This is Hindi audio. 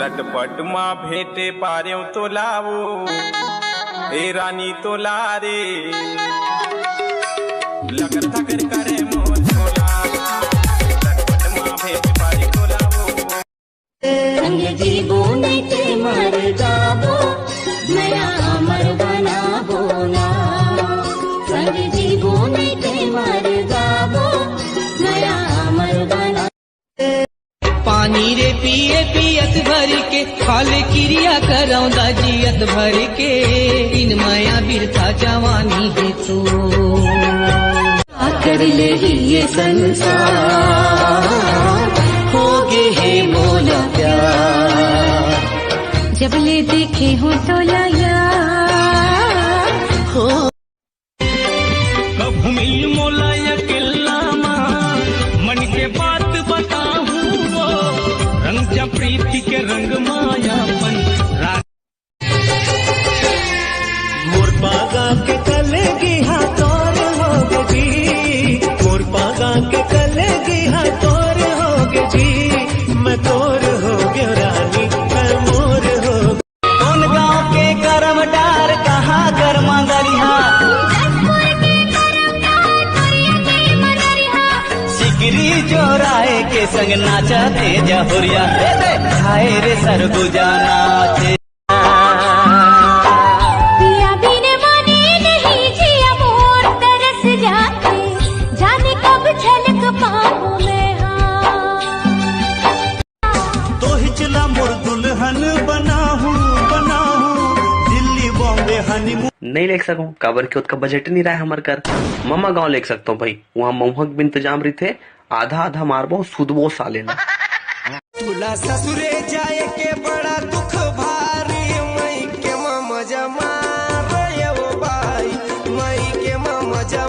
लटपट माँ भेटे पार्यों तो लावो ए रानी तो लारे लगन थकर करे मोर छोला लटपट माँ भेटे पार्यों तो लावो संग जीवो नैते मर जाबो नया अमर बनाबो ना संग जीवो नैते मर जाबो नया अमर बना पानी रे पिए पियत भर के फल क्रिया करौदा जियत भर के इन माया बिरथा जवानी है तो कर ले ये संसार होगे है मोला प्यार जब ले देखे हो तो लाया हो कब मिल मोला अकेला मन के बात बताऊं वो रंग जा प्रीति के रंग मायापन मोर पागा के कलेगी हाँ तोर हो जी मोर पागा के कलेगी हाँ तोर हो जी मैं तोर हो गया रानी मैं मोर हो कौन गाँव के करम डार कहाँ गरमा दरिया सिकरी जोराए के संग नाचा थे जहुरिया खाए रे सरगुजा नाचे पिया बिन माने नहीं जिया मोर तरस जाते जाने कब झलक पाऊं मैं तो हिचला मोर दुल्हन बनाहूं दिल्ली बॉम्बे हनीमून नहीं लेक सकूं काबर के उसका बजट नहीं रहा है हमार कर मामा गांव लेक सकता हूँ भाई वहाँ महुहक भी इंतजाम रही थे आधा आधा मारबो सुधबो साले ना तुला ससुरे जाए के बड़ा दुख भारी मई के मम जमा रे ओ भाई मई के मम जमा